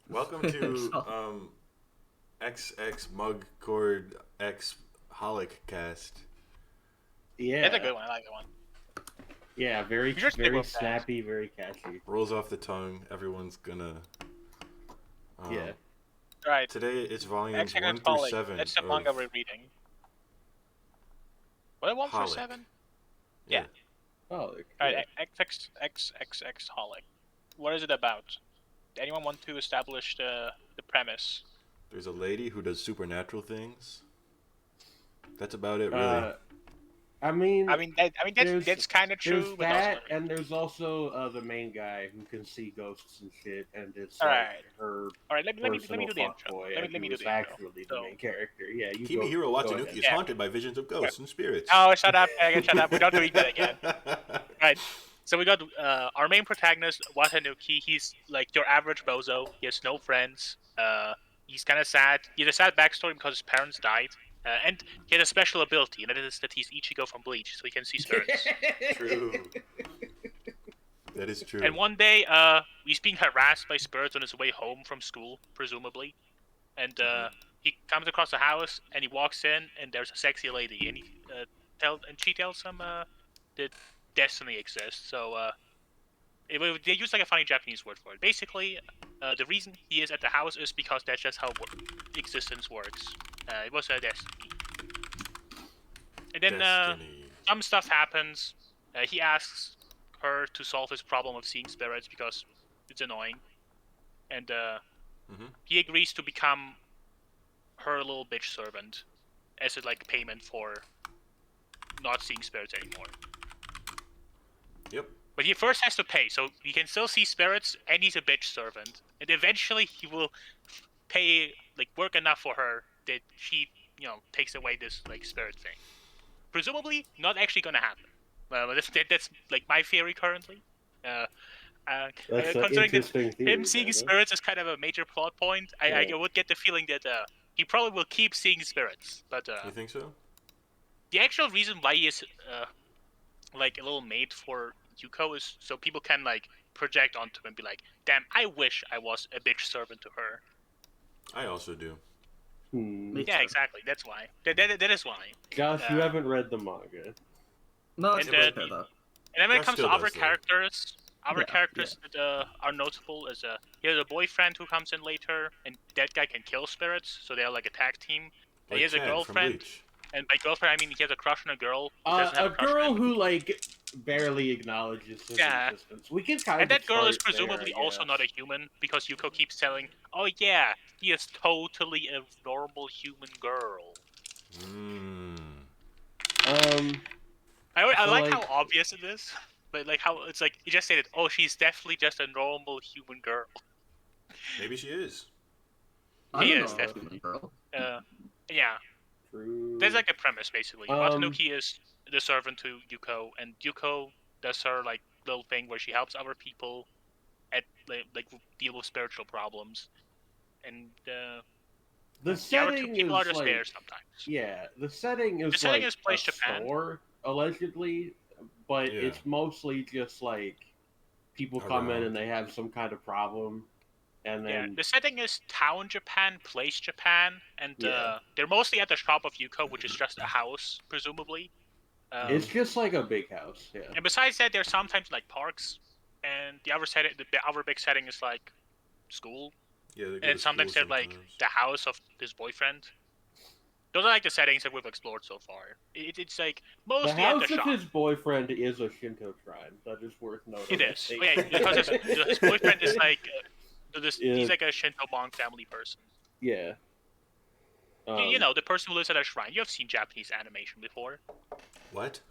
Welcome to xxMugcordxHOLICcast. It's a Yeah, good one. I like that one. yeah, very, You should stick very with that. snappy, very catchy. Rolls off the tongue. Everyone's gonna. Yeah. Um, All right. Today it's volumes X 1 through Holic. 7 That's the of manga we're reading. What, 1 through Holic. 7? Yeah. Yeah. Oh, All yeah. right. XXXX Holic. What is it about? Anyone want to establish the premise? There's a lady who does supernatural things. That's about it, really. Uh, I mean, That's there's kind of there's true, but also that, not. and there's also the main guy who can see ghosts and shit, and it's All like right. her All right. Let me personal do the intro. fuckboy, and Let me who do is the intro. actually the So. main character. Yeah, you Kimihiro go Watanuki ahead. is haunted by visions of ghosts and spirits. Oh, shut up, Megan. Shut up. We're not doing that again. Right. So we got our main protagonist, Watanuki. He's like your average bozo. He has no friends. He's kind of sad. He has a sad backstory because his parents died. And he had a special ability, and that is that he's Ichigo from Bleach, so he can see spirits. True. That is true. And one day, he's being harassed by spirits on his way home from school, presumably. And he comes across a house, and he walks in, and there's a sexy lady, and she tells him that destiny exists. So they use like a funny Japanese word for it. Basically, the reason he is at the house is because that's just how existence works. It was a destiny. And then Destiny. some stuff happens. He asks her to solve his problem of seeing spirits because it's annoying. And he agrees to become her little bitch servant as a like payment for not seeing spirits anymore. Yep. But he first has to pay, so he can still see spirits, and he's a bitch servant. And eventually, he will pay like work enough for her that she, takes away this like spirit thing. Presumably, not actually gonna happen. That's like my theory currently. That's an Considering that interesting theory. him seeing spirits is kind of a major plot point, I would get the feeling that he probably will keep seeing spirits. But You think so? the actual reason why he is like a little made for Yuko is so people can like project onto him and be like, "Damn, I wish I was a bitch servant to her." I also do. Yeah, exactly. That's why. That is why. Josh, you haven't read the manga. No, it's And, good there, though. And then when it Josh comes to still other does, though. characters, Yeah. that are notable is he has a boyfriend who comes in later, and that guy can kill spirits, so they're like a tag team. Like he has a Chad from girlfriend, Bleach. and by girlfriend I mean he has a crush on a girl. Who doesn't have A a crush girl on him. who like barely acknowledges his existence. We can kind And of that girl is start there, presumably I also guess. not a human because Yuko keeps telling, "Oh yeah, he is totally a normal human girl." I So, like like, how obvious it is, but like how it's like he just stated, "Oh, she's definitely just a normal human girl." Maybe she is. He I'm a is normal definitely. human girl. Yeah. true. There's like a premise basically. Watanuki is the servant to Yuko, and Yuko does her like little thing where she helps other people at like deal with spiritual problems, and the the other two setting people is are just like, there sometimes. yeah, the setting is The setting like is a place Japan. store allegedly, but Yeah. it's mostly just like people come in Around. and they have some kind of problem, and then The setting is town Japan, place Japan, and Yeah. they're mostly at the shop of Yuko, which is just a house, presumably. It's just like a big house. Yeah. And besides that, there's sometimes like parks, and the other big setting is like school, Yeah, they go and to sometimes school they're like sometimes. the house of his boyfriend. Those are like the settings that we've explored so far. It's like The mostly at the house of shop. his boyfriend is a Shinto shrine. That is worth noting. It is. Oh, yeah, because his boyfriend is like he's like a Shinto monk family person. Yeah. You know, the person who lives at a shrine. You have seen Japanese animation before. What?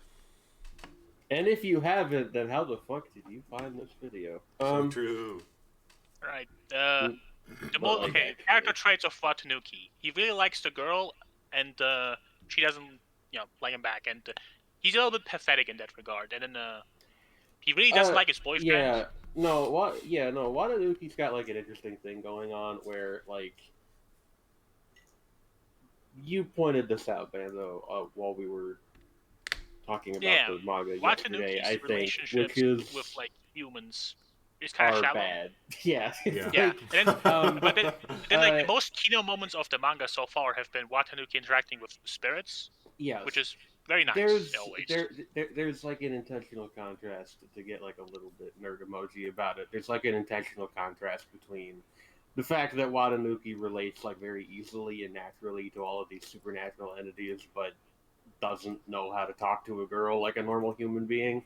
And if you haven't, then how the fuck did you find this video? So true. Right. like, Character traits of Watanuki. He really likes the girl, and she doesn't, like him back. And he's a little bit pathetic in that regard. And then he really doesn't like his boyfriend. Yeah. No. What? Yeah. No. Watanuki's got like an interesting thing going on where like you pointed this out, Bando, while we were talking about the manga yesterday. Watanuki's I think, relationships which is with like humans It's kind of are shallow. bad. Yeah. Yeah. Yeah, and then, but then like uh, the most keynote moments of the manga so far have been Watanuki interacting with spirits, yes. which is very nice. Always. There's like an intentional contrast to get like a little bit nerd emoji about it. There's like an intentional contrast between the fact that Watanuki relates like very easily and naturally to all of these supernatural entities, but doesn't know how to talk to a girl like a normal human being.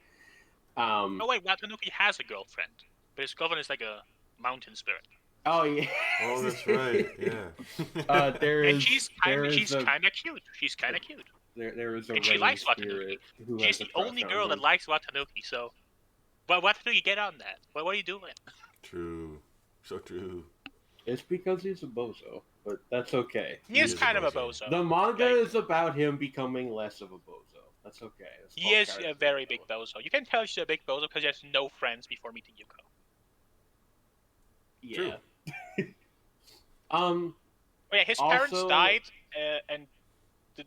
Oh wait, Watanuki has a girlfriend, but his girlfriend is like a mountain spirit. Oh yeah. Oh, that's right. Yeah. And she's kind of cute. She's kind of cute. There is a And she running likes spirit Watanuki. who She's has a the crush only on girl him. that likes Watanuki. So, but Watanuki, get on that. What are you doing? True. So true. It's because he's a bozo, but that's okay. He is is a kind of a bozo. bozo. The manga Like, is about him becoming less of a bozo. That's okay. It's he called is a character very big development. bozo. You can tell he's a big bozo because he has no friends before meeting Yuko. Yeah. Oh yeah, his parents Also- died, and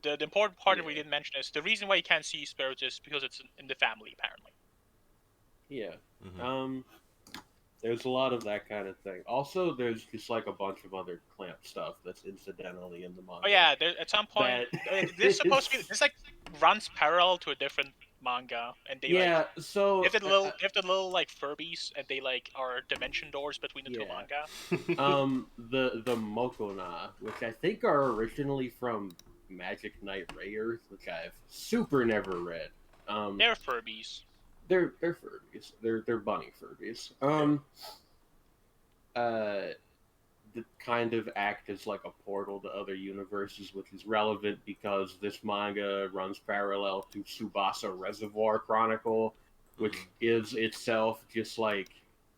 the important part that we Yeah. didn't mention is the reason why you can't see spirits is because it's in the family, apparently. Yeah. Mhm. There's a lot of that kind of thing. Also, there's just like a bunch of other clamp stuff that's incidentally in the manga. Oh yeah, there, at some point, this is supposed to be this like runs parallel to a different manga, and they Yeah. like So they have the little like Furbies, and they like are dimension doors between the two Yeah. manga. the Mokona, which I think are originally from Magic Knight Rayearth, which I've super never read. They're Furbies. They're Furbies. They're bunny Furbies. That kind of act as like a portal to other universes, which is relevant because this manga runs parallel to Tsubasa Reservoir Chronicle, which is itself just like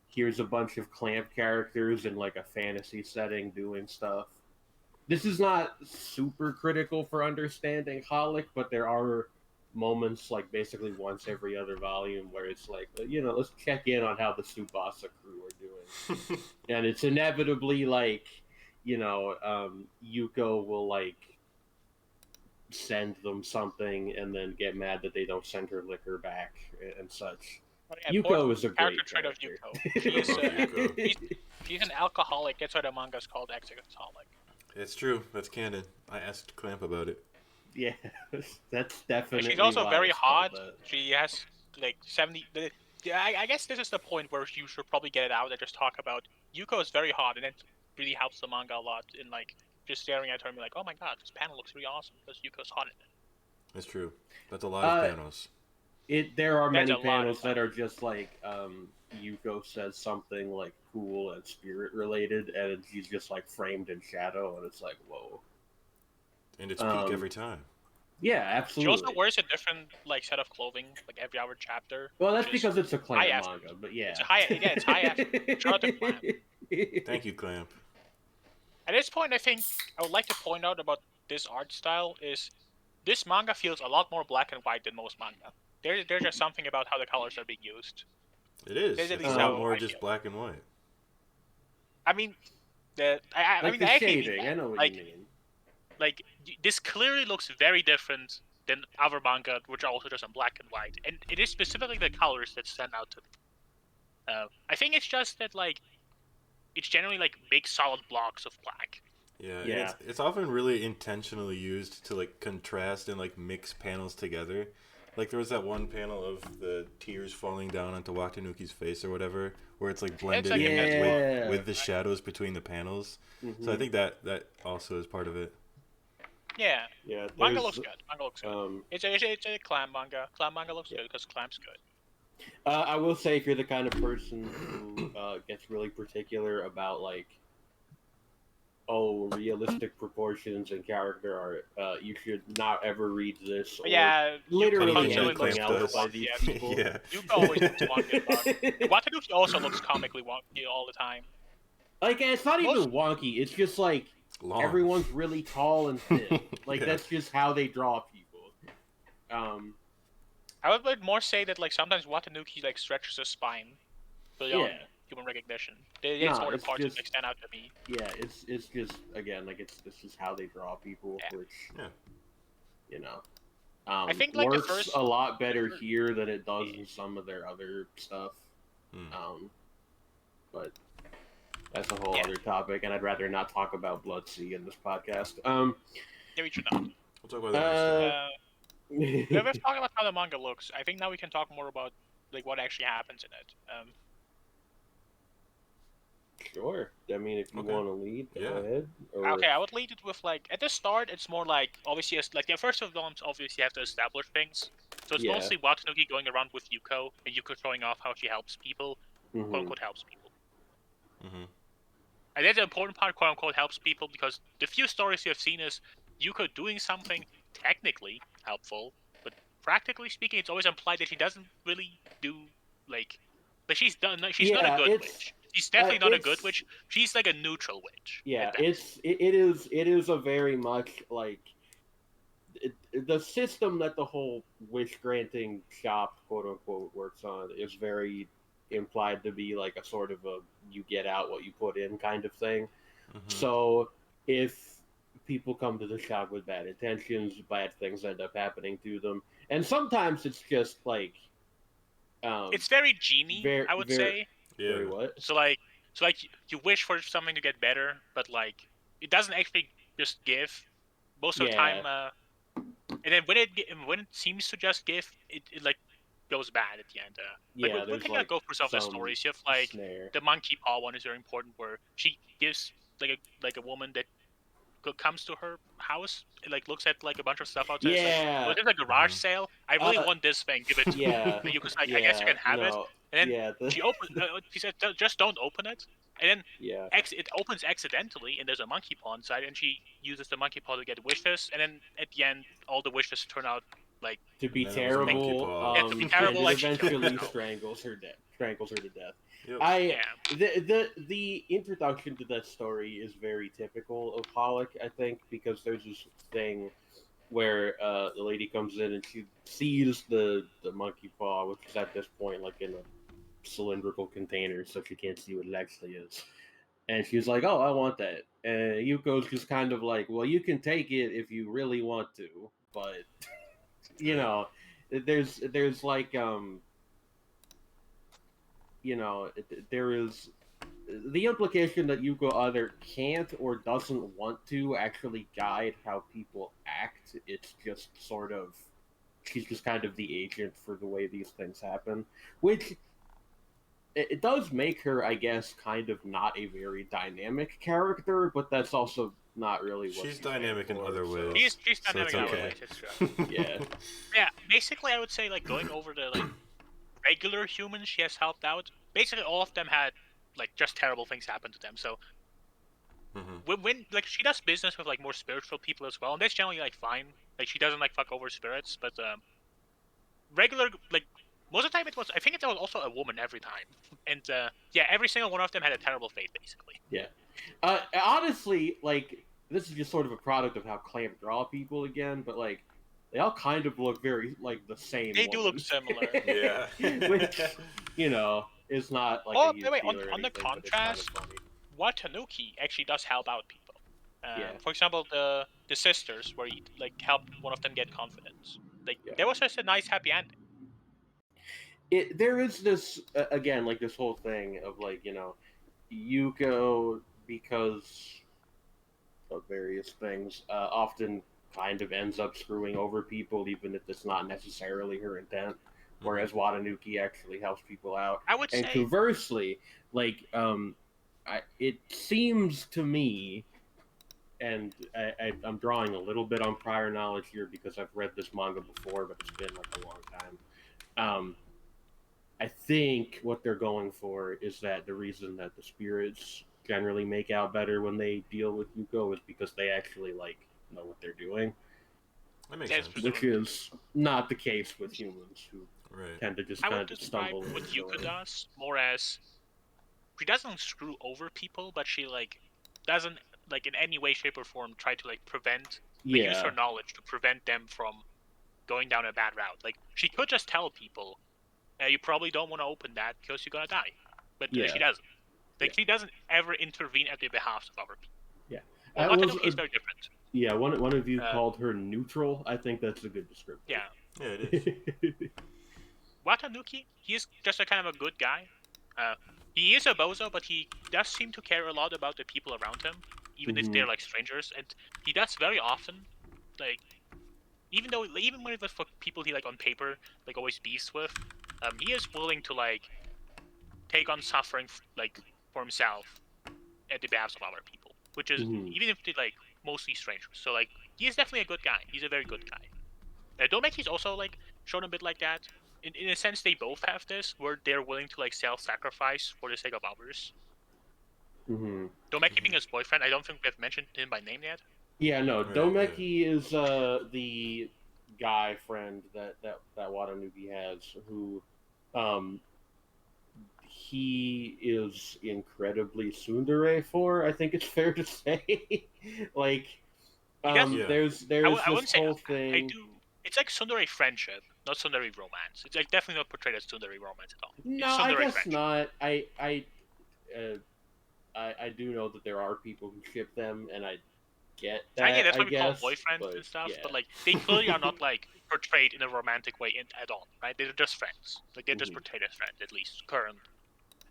here's a bunch of clamp characters in like a fantasy setting doing stuff. This is not super critical for understanding Holic, but there are moments like basically once every other volume where it's like, let's check in on how the Tsubasa crew are doing. And it's inevitably like, Yuko will like send them something and then get mad that they don't send her liquor back and such. Yeah, Yuko is a great character trait of character. Yuko. He's an alcoholic. That's why the manga's called xxMugcordxHOLIc. It's true. That's canon. I asked Clamp about it. Yeah, that's definitely. She's also why very it's called hot. that. She has like 70. I guess this is the point where you should probably get it out and just talk about Yuko is very hot, and it really helps the manga a lot in like just staring at her and be like, oh my god, this panel looks really awesome because Yuko's hot in it. It's true. That's a lot of panels. There are That's many a lot panels of that are just like Yuko says something like cool and spirit related, and she's just like framed in shadow, and it's like whoa. And it's peak every time. Yeah, absolutely. She also wears a different like set of clothing like every other chapter. Well, that's because it's a clan high manga, but yeah. It's high effort. Shout out to Clamp. Thank you, Clamp. At this point, I think I would like to point out about this art style is this manga feels a lot more black and white than most manga. There's just something about how the colors are being used. It is. There's at It's least a how lot more I just feel. black and white. I mean, I like mean, the I actually shading, mean I know what like, you mean. Like, this clearly looks very different than other manga, which are also just in black and white. And it is specifically the colors that stand out to me. I think it's just that, like, it's generally, like, big solid blocks of black. Yeah, Yeah. and it's often really intentionally used to, like, contrast and, like, mix panels together. Like, there was that one panel of the tears falling down onto Watanuki's face or whatever, where it's, like, blended like in with the shadows between the panels. Mm-hmm. So I think that also is part of it. Yeah. Yeah, Manga looks good. Manga looks good. It's a Clamp manga. Clamp manga looks good because Clamp's good. I will say, if you're the kind of person who gets really particular about like, realistic proportions and character art, you should not ever read this. Or Yeah, literally Anything anything Clamp else does. by these people. Yeah. Yuko always looks wonky as fuck. Watanuki also looks comically wonky all the time. Like, it's not even wonky. It's just like Long. everyone's really tall and thin. Like Yeah. that's just how they draw people. I would more say that like sometimes Watanuki like stretches his spine beyond Yeah. human recognition. It's Nah, sort of it's parts just- that like, stand out to me. Yeah, it's just again like this is how they draw people, Yeah. which Yeah. I think, like, the works first- a lot better here than it does in some of their other stuff. but that's a whole Yeah. other topic, and I'd rather not talk about Bloodsea in this podcast. Yeah, we should not. We'll talk about that next time. We've talked about how the manga looks. I think now we can talk more about like what actually happens in it. Sure. I mean, if you Okay. want to lead, go Yeah. ahead. Or... Okay, I would lead it with like at the start, it's more like obviously like the first of all, obviously you have to establish things. So it's Yeah. mostly Watanuki going around with Yuko and Yuko showing off how she helps people, Mhm. quote unquote helps people. Mhm. And that's the important part, quote unquote helps people, because the few stories you have seen is Yuko doing something technically helpful, but practically speaking, it's always implied that she doesn't really do like she's not a good witch. She's definitely not a good witch. She's like a neutral witch. Yeah, at best. it is a very much like the system that the whole wish granting shop, quote unquote, works on is very implied to be like a sort of a you get out what you put in kind of thing. Mhm. So if people come to the shop with bad intentions, bad things end up happening to them, and sometimes it's just like It's very genie, I would say. Yeah. Very what? So like you wish for something to get better, but like it doesn't actually just give. Most of the Yeah. time, and then when it seems to just give, it like goes bad at the end. Yeah, Like we there's can like go through some of the some stories. You have like snare. the monkey paw one is very important, where she gives like a woman that comes to her house, and, like looks at like a bunch of stuff outside. It's Yeah. like, there's a garage Mhm. sale. I really want this thing. Give it to me. Yeah. And Yuko's like, I guess you can have it. No. And then Yeah. she opens. She said, just don't open it. And then Yeah. it opens accidentally, and there's a monkey paw inside, and she uses the monkey paw to get wishes. And then at the end, all the wishes turn out like To be And then it was a monkey terrible. paw. Yeah, to be terrible, and like it she kills eventually herself. strangles her to death. Yep. The introduction to that story is very typical of Holic, I think, because there's this thing where the lady comes in and she sees the monkey paw, which is at this point like in a cylindrical container, so she can't see what it actually is. And she's like, "Oh, I want that." And Yuko's just kind of like, "Well, you can take it if you really want to, but you know, there's like there is the implication that Yuko either can't or doesn't want to actually guide how people act. It's just sort of she's just kind of the agent for the way these things happen, which it does make her, I guess, kind of not a very dynamic character, but that's also not really what She's dynamic in for, other so- ways. she's So dynamic it's in other okay. ways. It's true. Yeah. Yeah, basically, I would say like going over the like regular humans she has helped out. Basically, all of them had like just terrible things happen to them. So Mhm. when like she does business with like more spiritual people as well, and that's generally like fine. Like she doesn't like fuck over spirits, but regular like most of the time it was. I think it was also a woman every time, and yeah, every single one of them had a terrible fate basically. Honestly, like this is just sort of a product of how Clamp draw people again, but like they all kind of look very like the same. They do look woman. similar. Yeah. Which is not like Oh, a huge wait, deal on or the anything, but it's contrast, kind of funny. Watanuki actually does help out people. Yeah. For example, the sisters, where you like helped one of them get confidence. Like Yeah. there was just a nice happy ending. There is this again, like this whole thing of like Yuko, because of various things, often kind of ends up screwing over people, even if it's not necessarily her intent. Whereas Watanuki actually helps people out. I would And say conversely, like it seems to me, and I'm drawing a little bit on prior knowledge here because I've read this manga before, but it's been like a long time. I think what they're going for is that the reason that the spirits generally make out better when they deal with Yuko is because they actually like know what they're doing, That makes Yes, sense. which is not the case with humans who Right. tend to just I kind would of describe stumble. what into Yuka it. does more as she doesn't screw over people, but she like doesn't like in any way, shape, or form try to like prevent like, use her knowledge to prevent them from going down a bad route. Like she could just tell people, you probably don't want to open that because you're gonna die, but Yeah. she doesn't. Like she doesn't ever intervene at the behalf of other people. Yeah. Well, That was Watanuki is very different. Yeah, one of you called her neutral. I think that's a good description. Yeah, Yeah, it is. Watanuki, he's just a kind of a good guy. He is a bozo, but he does seem to care a lot about the people around him, even if they're like strangers. And he does very often, like, even when it's for people he like on paper like always beefs with, he is willing to like take on suffering like for himself at the behalf of other people, which is even if they like mostly strangers. So like he is definitely a good guy. He's a very good guy. Domeki's also like shown a bit like that. In a sense, they both have this where they're willing to like self-sacrifice for the sake of others. Domeki being his boyfriend, I don't think we have mentioned him by name yet. Yeah, no, Right, Domeki is the guy friend that Watanuki has, who he is incredibly tsundere for. I think it's fair to say. Like, there's I this wouldn't say whole thing. I do. It's like tsundere friendship, not tsundere romance. It's like definitely not portrayed as tsundere romance at all. No, It's I tsundere guess friendship. not. I do know that there are people who ship them, and I get that. Yeah, that's why we call guess, boyfriends but, and stuff. yeah. But like, they clearly are not like portrayed in a romantic way at all, right? They're just friends. Like they're just portrayed as friends, at least current.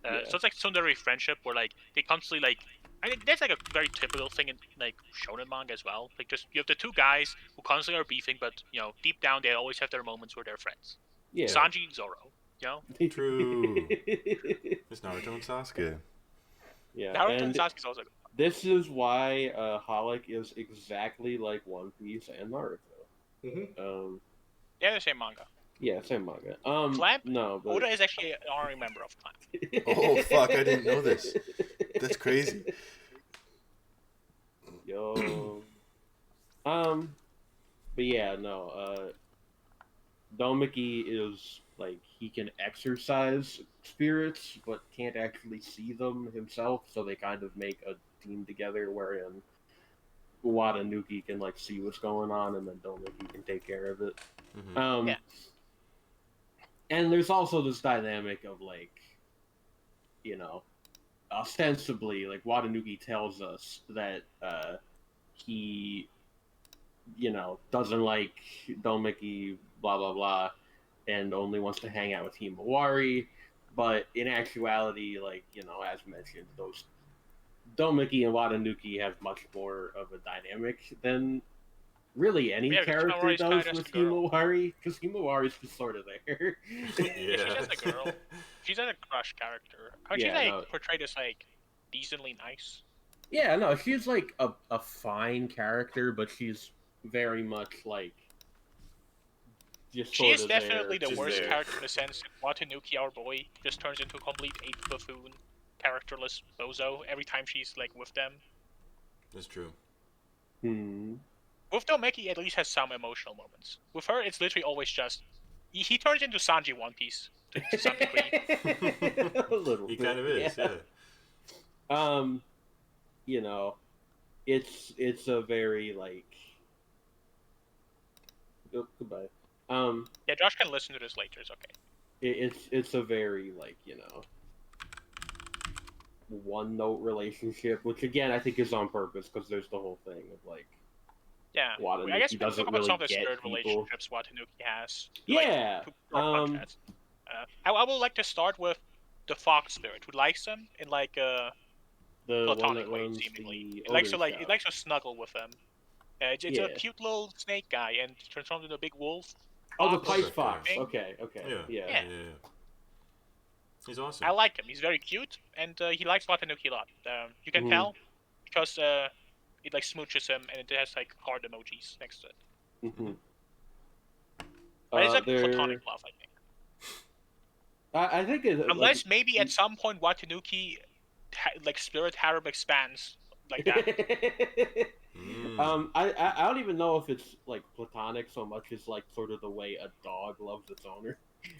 So it's like tsundere friendship, where like they constantly like. I mean, that's like a very typical thing in like shonen manga as well. Like just you have the two guys who constantly are beefing, but you know deep down they always have their moments where they're friends. Yeah. Sanji and Zoro, you know. True. It's Naruto and Sasuke. Yeah, Naruto and and Sasuke's also good. this is why Holic is exactly like One Piece and Naruto. They're the same manga. Yeah, same manga. Clamp? No, but Oda is actually an honorary member of Clamp. Oh fuck! I didn't know this. That's crazy. Yo. But yeah, no. Domeki is like he can exercise spirits, but can't actually see them himself. So they kind of make a team together, wherein Watanuki can like see what's going on, and then Domeki can take care of it. Yeah. And there's also this dynamic of like, you know, ostensibly, like Watanuki tells us that he, you know, doesn't like Domeki, blah blah blah, and only wants to hang out with Himawari. But in actuality, like, you know, as mentioned, those Domeki and Watanuki have much more of a dynamic than really any character Himawari's does kinda with just a girl. Himawari, because Himawari's just sort of there. She's just a girl. She's a crush character. I mean, she's like portrayed as like decently nice. Yeah, no, she's like a fine character, but she's very much like just She sort is of definitely there. the She's worst there. character in the sense that Watanuki, our boy, just turns into a complete ape buffoon, characterless bozo every time she's like with them. That's true. With Domeki, at least has some emotional moments. With her, it's literally always just he turns into Sanji One Piece to some degree. A little He bit, kind of is, yeah. You know, it's a very like. Oh, goodbye. Yeah, Josh can listen to this later. It's okay. It's a very like, you know, one note relationship, which again I think is on purpose because there's the whole thing of like. Yeah, Watanuki I guess we can doesn't talk about some of really the get spirit people. relationships Watanuki has. Yeah. I would like to start with the fox spirit, who likes them in like a the platonic way, runs seemingly. the It likes to Odin like shop. it likes to snuggle with them. It's Yeah. a cute little snake guy and transforms into a big wolf. Oh, the fox Pice Okay. Fox. thing. Okay. Yeah. He's awesome. I like him. He's very cute, and he likes Watanuki a lot. You can tell because it like smooches him, and it has like heart emojis next to it. But it's like platonic love, I think. I think it, Unless maybe at some point Watanuki, like spirit harem expands like that. I don't even know if it's like platonic so much as like sort of the way a dog loves its owner.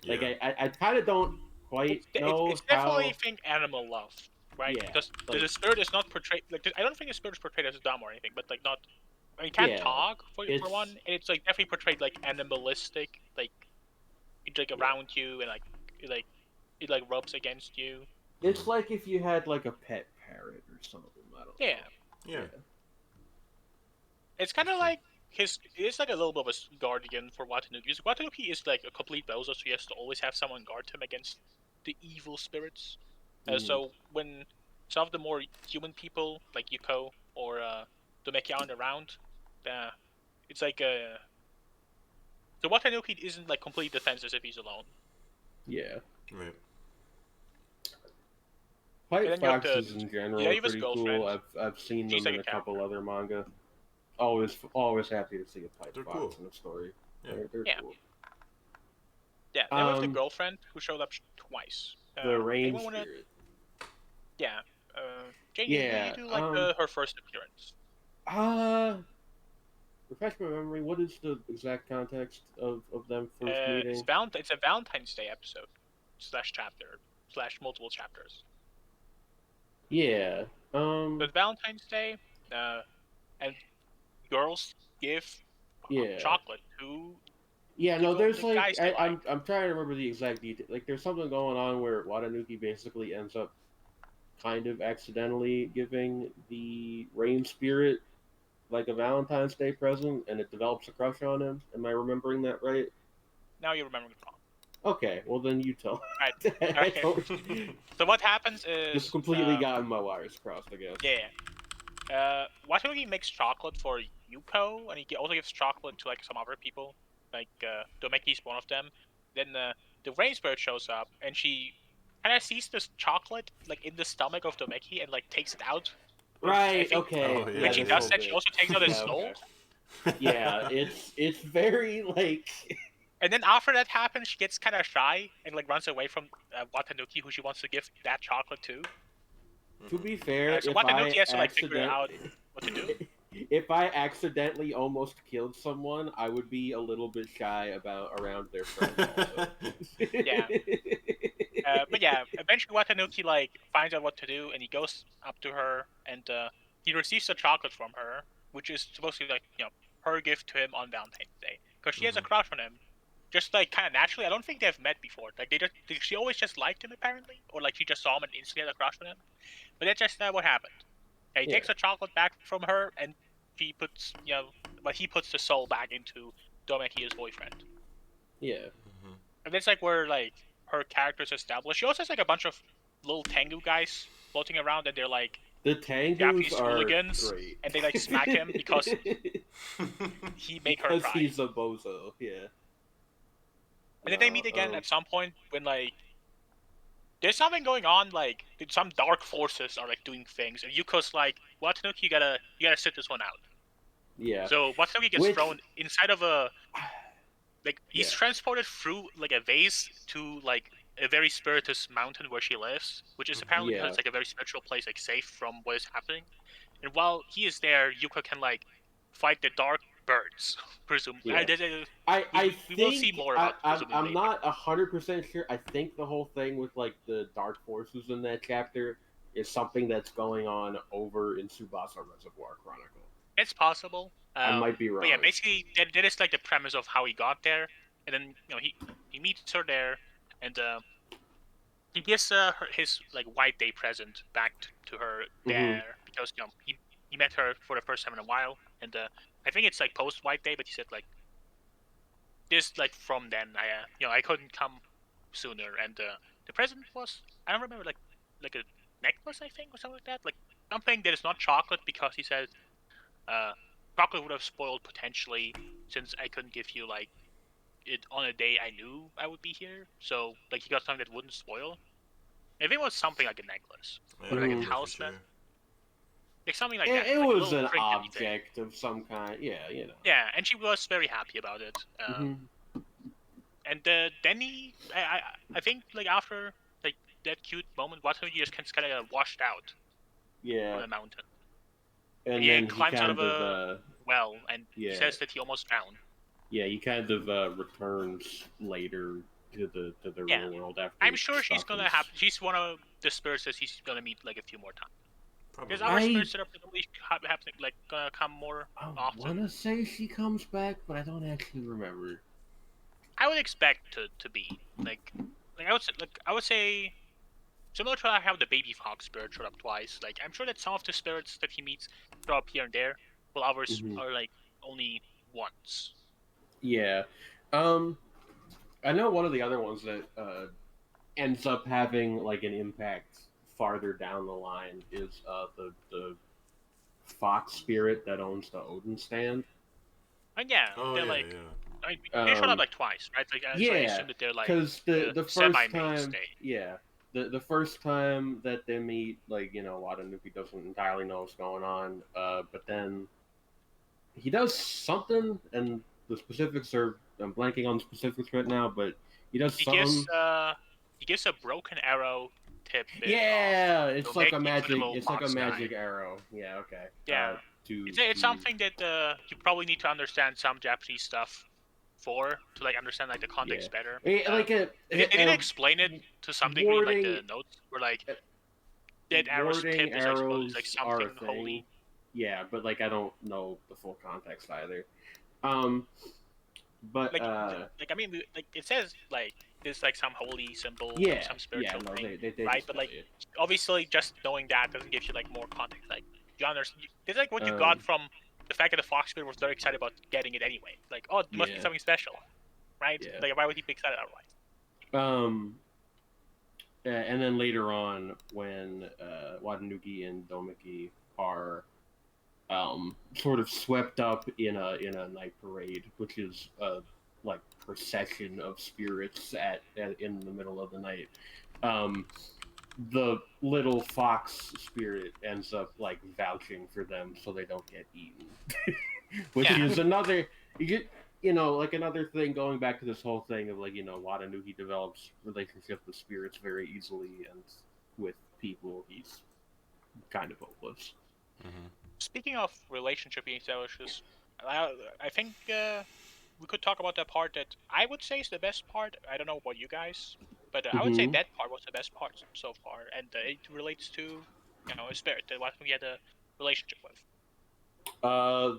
Like I kind of don't quite know It's definitely how. I think animal love, right? Yeah, Because like- the spirit is not portrayed like I don't think the spirit is portrayed as dumb or anything, but like not. I mean, it can't talk for one, and it's like definitely portrayed like animalistic, like it's like around you and it like rubs against you. It's like if you had like a pet parrot or something. I don't know. Yeah. It's kind of like it's like a little bit of a guardian for Watanuki. Because Watanuki is like a complete bozo, so he has to always have someone guard him against the evil spirits. So when some of the more human people, like Yuko or Domeki, aren't around, it's like so Watanuki isn't like completely defenseless if he's alone. Yeah. Right. Pipe And then you have foxes in general are Yaiba's pretty girlfriend. cool. I've seen She's them like in a a couple character. other manga. Always happy to see a pipe They're fox cool. in a story. Yeah. They're Yeah. cool. Yeah, then we have the girlfriend who showed up twice. The rain anyone wanna? spirit. Yeah. Jane, Yeah. you do like her first appearance. Refresh my memory. What is the exact context of them first meeting? It's a Valentine's Day episode / chapter / multiple chapters. Yeah. So it's Valentine's Day, and girls give Yeah. chocolate to Yeah, no, there's the like guys they like. I'm trying to remember the exact detail. Like, there's something going on where Watanuki basically ends up kind of accidentally giving the rain spirit like a Valentine's Day present, and it develops a crush on him. Am I remembering that right? Now you remember it wrong. Okay, well then you tell. Right. I Okay. don't- So what happens is just completely gotten my wires crossed, I guess. Yeah. Watanuki makes chocolate for Yuko, and he also gives chocolate to like some other people, like Domeki's one of them. Then the rain spirit shows up, and she kind of sees this chocolate like in the stomach of Domeki, and like takes it out. I Right. think Okay. Oh, yeah, when she this does whole that, she also takes out his Yeah, soul. okay. Yeah, it's very like. And then after that happens, she gets kind of shy and like runs away from Watanuki, who she wants to give that chocolate to. To be fair, So if Watanuki I has to like figure out what to do. If I accidentally almost killed someone, I would be a little bit shy around their friends. Also. Yeah. But yeah, eventually Watanuki like finds out what to do, and he goes up to her, and he receives a chocolate from her, which is supposed to be like her gift to him on Valentine's Day, because she has a crush on him, just like kind of naturally. I don't think they've met before. Like she always just liked him apparently, or like she just saw him and instantly had a crush on him. But that's just what happened. Yeah, he takes a chocolate back from her, and she puts but he puts the soul back into Domeki, his boyfriend. Yeah. And that's like where like her character's established. She also has like a bunch of little Tengu guys floating around, and they're like The Tangus Japanese are hooligans, great, and they like smack him because he made her cry. he's a bozo. Yeah. And then they meet again at some point when like there's something going on, like some dark forces are like doing things, and Yuko's like, Watanuki, you gotta sit this one out. Yeah. So Watanuki gets thrown inside of a like he's transported through like a vase to like a very spiritus mountain where she lives, which is apparently because it's like a very spiritual place, like safe from what is happening. And while he is there, Yuko can like fight the dark birds, presumably. I we will see more about. I'm not 100% sure. I think the whole thing with like the dark forces in that chapter is something that's going on over in Tsubasa Reservoir Chronicle. It's possible. I might be wrong. But yeah, basically that is like the premise of how he got there, and then he meets her there, and he gives his like White Day present back to her there because he met her for the first time in a while, and I think it's like post White Day, but he said like this like from then I couldn't come sooner, and the present was I don't remember like a necklace I think or something like that, like something that is not chocolate because he said chocolate would have spoiled potentially since I couldn't give you like it on a day I knew I would be here, so like he got something that wouldn't spoil. If it was something like a necklace or like a talisman, like something like that. It like was an object of some kind. Yeah, Yeah, and she was very happy about it. And then I think like after like that cute moment, Watanuki just kind of washed out. Yeah. On the mountain. And he then climbs he out of a well, and he says that he almost drowned. Yeah, he kind of returns later to the real world after. I'm sure she's gonna have. She's one of the spirits that he's gonna meet like a few more times. Probably. There's other spirits that are probably happening, like gonna come more often. I wanna say she comes back, but I don't actually remember. I would expect to be like I would say similar to how the baby fox spirit showed up twice. Like I'm sure that some of the spirits that he meets show up here and there, while others are like only once. Yeah, I know one of the other ones that ends up having like an impact farther down the line is the fox spirit that owns the Odin stand. And yeah, Oh they're yeah, like, yeah. I mean, they showed up like twice, right? Like, so I Yeah, assume that they're like because the first time, semi-mainstay. yeah, the first time that they meet, like, Watanuki doesn't entirely know what's going on, but then he does something, and the specifics are, I'm blanking on the specifics right now, but he does He something. gives a broken arrow tidbit. Yeah, to it's like make a it to the magic. little It's like a fox magic guy. arrow. Yeah, okay. Yeah, it's something that you probably need to understand some Japanese stuff to like understand like the Yeah, context better. like They didn't explain it to some degree in like warding the notes, where like dead arrows warding tip is I suppose arrows like are a something thing. holy. Yeah, but like I don't know the full context either. But Like I mean like it says like there's like some holy symbol, yeah, some yeah, spiritual no, thing, they right? just But tell like you. obviously just knowing that doesn't give you like more context. Like you understand, this is like what you got Um, from the fact that the fox spirit was very excited about getting it anyway. Like, oh, it must be yeah, something special, right? yeah. Like why would he be excited otherwise? And then later on, when Watanuki and Domiki are sort of swept up in a night parade, which is a like procession of spirits in the middle of the night. The little fox spirit ends up like vouching for them so they don't get eaten, which is another like another thing going back to this whole thing of like Watanuki develops relationships with spirits very easily, and with people he's kind of hopeless. Mm-hmm. Speaking of relationship being established, I think we could talk about that part that I would say is the best part. I don't know about you guys, but I would say that part was the best part so far, and it relates to a spirit that we had a relationship with.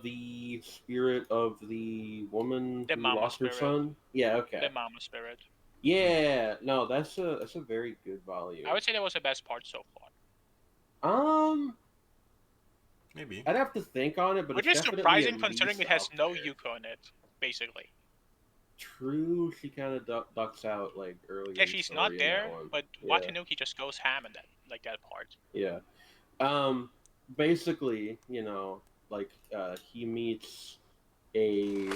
The spirit of the woman The who mama lost her spirit. son. Yeah, okay. The mama spirit. Yeah, no, that's a very good volume. I would say that was the best part so far. Maybe. I'd have to think on it, but Which it's is definitely surprising at considering least it has up no there. Yuko in it, basically. True, she kind of ducks out like early. Yeah, in the she's story not in there, that one. but Yeah. Watanuki just goes ham in that part. Yeah. Basically, like he meets a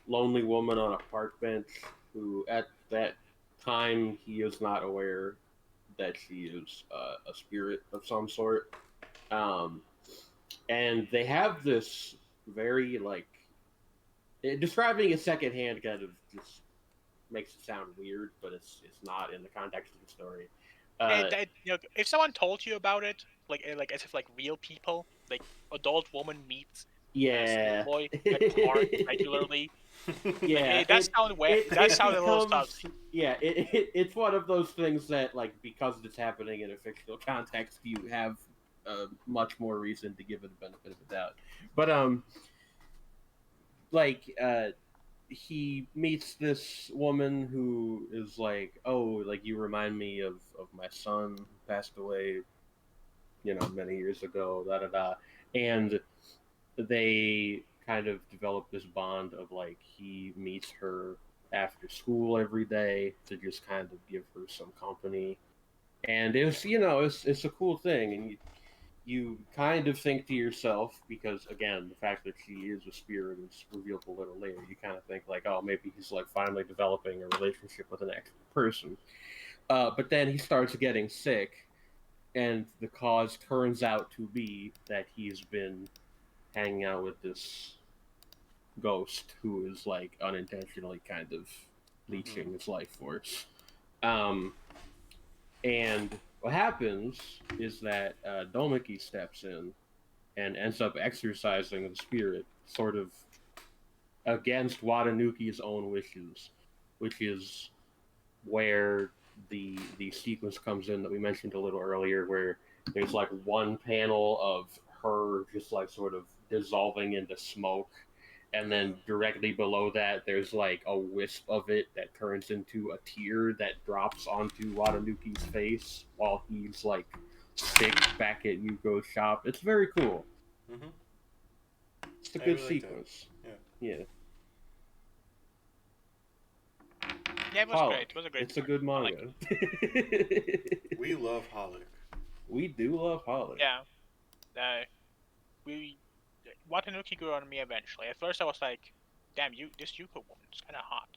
lonely woman on a park bench who, at that time, he is not aware that she is a spirit of some sort. And they have this very like describing it secondhand kind of just makes it sound weird, but it's not in the context of the story. If someone told you about it, like as if like real people, like adult woman meets Yeah. schoolboy at park regularly, Yeah, that sounded that sounded a little salty. yeah, it's one of those things that, like, because it's happening in a fictional context, you have much more reason to give it the benefit of the doubt. But he meets this woman who is like, oh, like, you remind me of my son who passed away, many years ago, da da da, and they kind of develop this bond of like he meets her after school every day to just kind of give her some company, and it's a cool thing, and you kind of think to yourself, because again the fact that she is a spirit is revealed a little later, you kind of think like, oh, maybe he's like finally developing a relationship with an actual person, but then he starts getting sick, and the cause turns out to be that he's been hanging out with this ghost who is like unintentionally kind of leeching his life force. And what happens is that Domiki steps in and ends up exorcising the spirit, sort of against Watanuki's own wishes, which is where the sequence comes in that we mentioned a little earlier, where there's like one panel of her just like sort of dissolving into smoke, and then directly below that there's like a wisp of it that turns into a tear that drops onto Watanuki's face while he's like sick back at Yuko's shop. It's very cool. Mm-hmm. It's a good sequence. Yeah. Yeah, it was great. It was a great. It's a good manga. We love Holic. We do love Holic. Yeah. We Watanuki grew on me eventually. At first, I was like, "Damn, this Yuko woman is kind of hot,"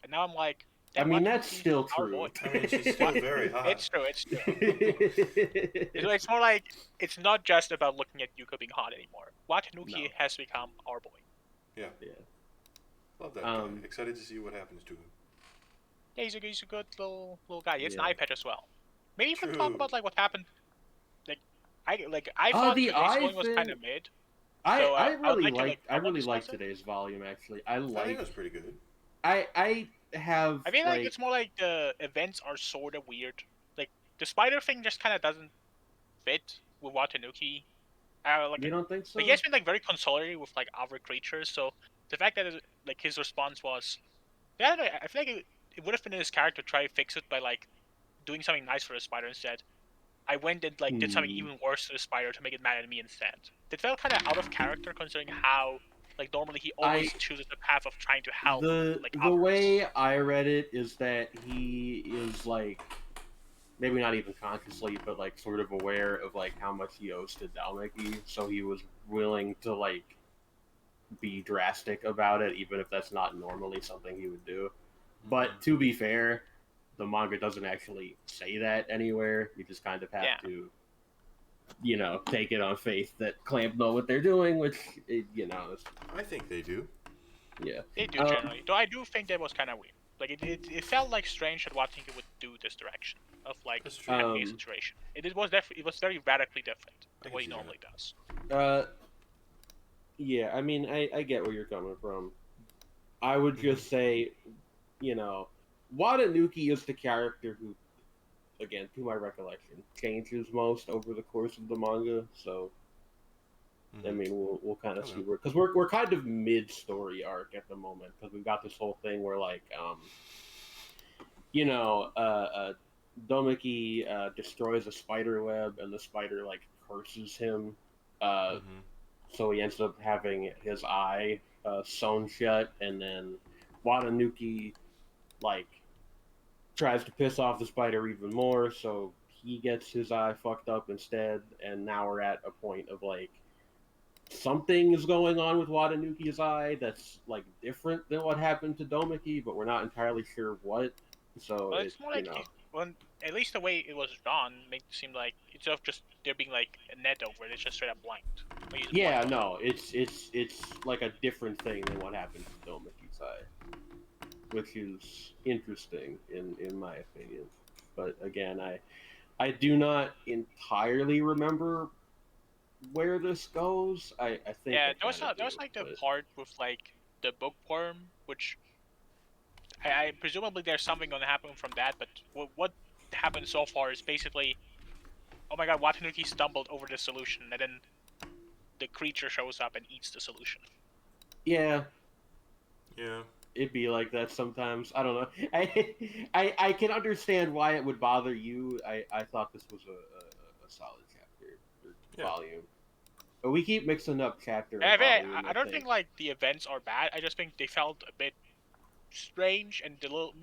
and now I'm like, I "Damn, mean, that's Watanuki's still our true. boy." I mean, she's still very hot. It's true. It's true. It's more like it's not just about looking at Yuko being hot anymore. Watanuki No. has become our boy. Yeah. Yeah. Love that guy. Excited to see what happens to him. Yeah, he's a good little guy. He has an Yeah. eye patch as well. Maybe you can True. talk about like what happened. I Oh, thought the today's eye volume was thing- kind of mid. I So, I would really like to, like I really discuss like it. today's volume actually. I think it was pretty good. I have I feel like it's more like the events are sort of weird. Like the spider thing just kind of doesn't fit with Watanuki. you don't think so? Like he has been like very consolatory with like other creatures. So the fact that like his response was, yeah, I don't know, I feel like it would have been in his character to try to fix it by like doing something nice for the spider instead. I went and like did something even worse to the spider to make it mad at me instead. It felt kind of out of character considering how like normally he always chooses the path of trying to help. The others. way I read it is that he is like maybe not even consciously, but like sort of aware of like how much he owes to Dalmeki, so he was willing to like be drastic about it, even if that's not normally something he would do. But to be fair, the manga doesn't actually say that anywhere. You just kind of have to, you know, take it on faith that Clamp know what they're doing, which, you know, is... I think they do. Yeah. They do generally. Though I do think that was kind of weird. Like it felt like strange that Watanuki would do this direction of like a situation. It was very radically different than what he normally does. Yeah, I mean, I get where you're coming from. I would just say, you know, Watanuki is the character who, again, to my recollection, changes most over the course of the manga. So, I mean, we'll kind of see where, because we're kind of mid story arc at the moment, because we've got this whole thing where like, you know, Domeki destroys a spider web, and the spider like curses him. So he ends up having his eye sewn shut, and then Watanuki like tries to piss off the spider even more, so he gets his eye fucked up instead, and now we're at a point of like something is going on with Watanuki's eye that's like different than what happened to Domeki, but we're not entirely sure what. So well, it's more like at least the way it was drawn made it seem like instead of just there being like a net over it, it's just straight up blind. Yeah, no, it's like a different thing than what happened to Domeki's eye, which is interesting in my opinion. But again, I do not entirely remember where this goes. I think there was like the part with like the bookworm, which I presumably there's something going to happen from that. But what happened so far is basically, oh my god, Watanuki stumbled over the solution, and then the creature shows up and eats the solution. Yeah. Yeah. It'd be like that sometimes. I don't know. I can understand why it would bother you. I thought this was a solid chapter or volume. But we keep mixing up chapter and volume. I don't think like the events are bad. I just think they felt a bit strange and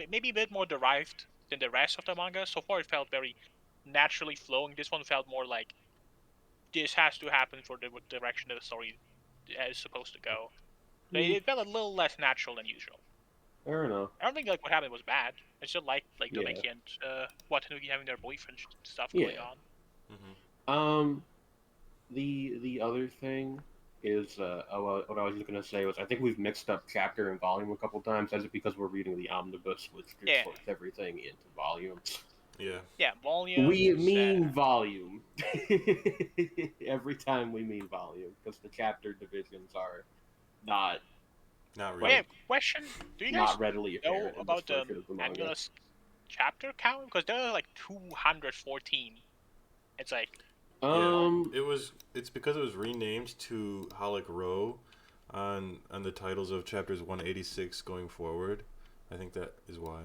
maybe a bit more derived than the rest of the manga. So far, it felt very naturally flowing. This one felt more like this has to happen for the direction that the story is supposed to go. It felt a little less natural than usual. Fair enough. I don't think like what happened was bad. I still like Domeki and Watanuki having their boyfriend stuff going on. The other thing is what I was just gonna say was I think we've mixed up chapter and volume a couple times. Is it because we're reading the omnibus, which puts everything into volumes? Yeah. Yeah, volume. We mean volume. Every time we mean volume, because the chapter divisions are not really. Yeah, question: do you guys readily know about the Annulus chapter count? Because there are like 214. It's like it's because it was renamed to Holic Row on the titles of chapters 186 going forward. I think that is why.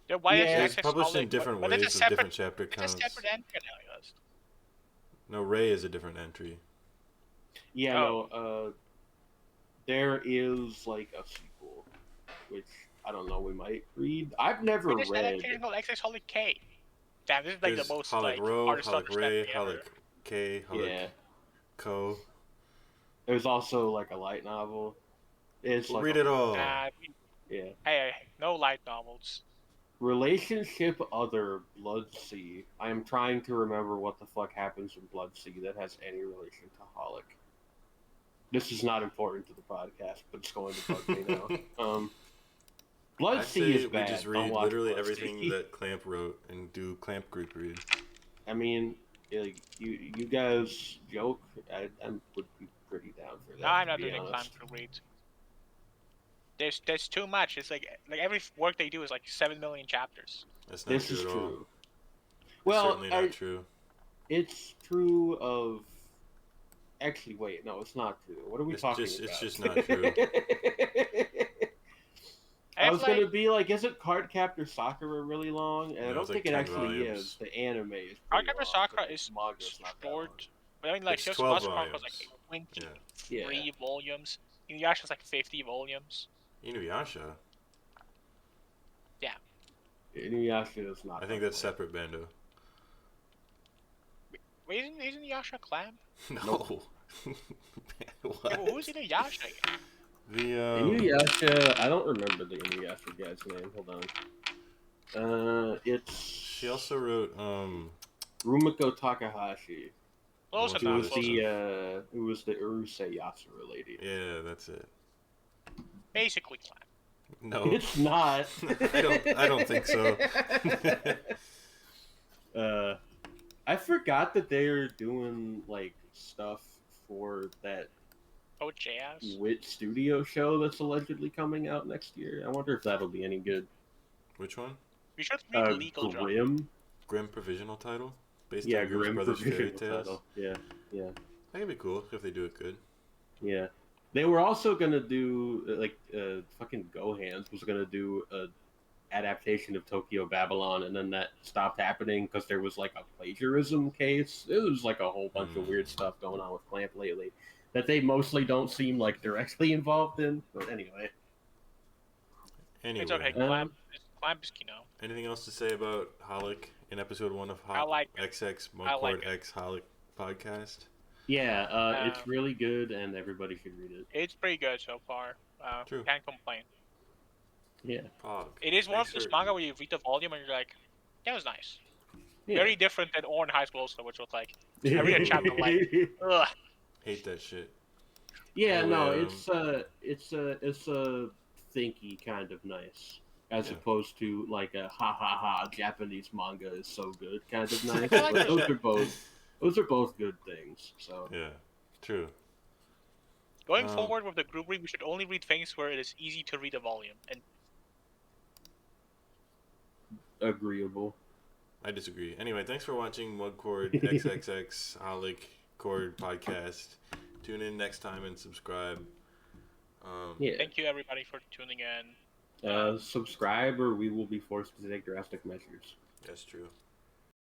Yeah, why is it's published in different ways with different chapter counts. It's a separate entry on the list. No, Ray is a different entry. Yeah, no. There is like a sequel, which I don't know. We might read. I've never read. There's an entry called xxHOLICK. Damn, this is like There's the most Holic like Rho, hardest to Holic Ray, understand ever. Holic K, Holic Yeah. Co. There's also like a light novel. It's We'll like read a, it all. yeah. Hey, no light novels. Relationship Other Bloodsea. I am trying to remember what the fuck happens in Bloodsea that has any relation to Holic. This is not important to the podcast, but it's going to bug me now. I Bloodsea say is we bad. just Don't read watch literally Bloodsea. everything that Clamp wrote and do Clamp group read. I mean, like, you guys joke. I would be pretty down for that. No, I'm to not be doing honest. climb to read. There's too much. It's like every work they do is like 7 million chapters. That's not This true is at all. true. It's Well, certainly not true. it's true of. Actually, wait, no, it's not true. What are we talking about? It's just not true. I was gonna be like, isn't Cardcaptor Sakura really long? And I No, don't it's think like it 10 actually volumes. is. The anime is. Cardcaptor pretty long, Sakura but is the manga's not that long. short. But I mean, like, It's Shoujo 12 Chronicles like volumes. 23 Yeah. volumes. Inuyasha's like 50 volumes. Inuyasha? Inuyasha is not. I think that's separate, Bando. Wait, isn't Inuyasha Clam? No. What? Yeah, well, who's Inuyasha again? The Inuyasha. I don't remember the Inuyasha guy's name. Hold on. It's. She also wrote Rumiko Takahashi. Close Who Who enough. was Close the Urusei Yatsura lady? Yeah, that's it. Basically Clam. No. It's not. I don't think so. I forgot that they're doing like stuff for that Oh, Jazz. Wit Studio show that's allegedly coming out next year. I wonder if that'll be any good. Which one? We should read Legal Drum. Grim. Grim Provisional Title? Based Yeah, on Grimm's Grim Brothers Fairy provisional Tales? title. Yeah. That could be cool if they do it good. Yeah. They were also gonna do fucking Gohans was gonna do a adaptation of Tokyo Babylon, and then that stopped happening because there was like a plagiarism case. It was like a whole bunch of weird stuff going on with Clamp lately that they mostly don't seem like directly involved in. But anyway, It's okay. Anyway, Clam is Kino. anything else to say about Holic in episode 1 of I like it. xxMugcordX Holic podcast? yeah, it's really good, and everybody should read it. It's pretty good so far. True. Can't complain. Yeah, Pog. It is one of Thanks those manga where you read the volume and you're like, that was nice. yeah. Very different than Orange High School also, which was like, I read a chapter like, ugh. Hate that shit. Yeah, no, Um, it's a thinky kind of nice, as Yeah. opposed to like a ha ha ha Japanese manga is so good kind of nice. I like But those. those are both good things. So Yeah, true. Going forward with the group read, we should only read things where it is easy to read a volume. And agreeable. I disagree. Anyway, thanks for watching Mugcord XXX Holic Cord podcast. Tune in next time and subscribe. Yeah, thank you everybody for tuning in. subscribe or we will be forced to take drastic measures. That's true.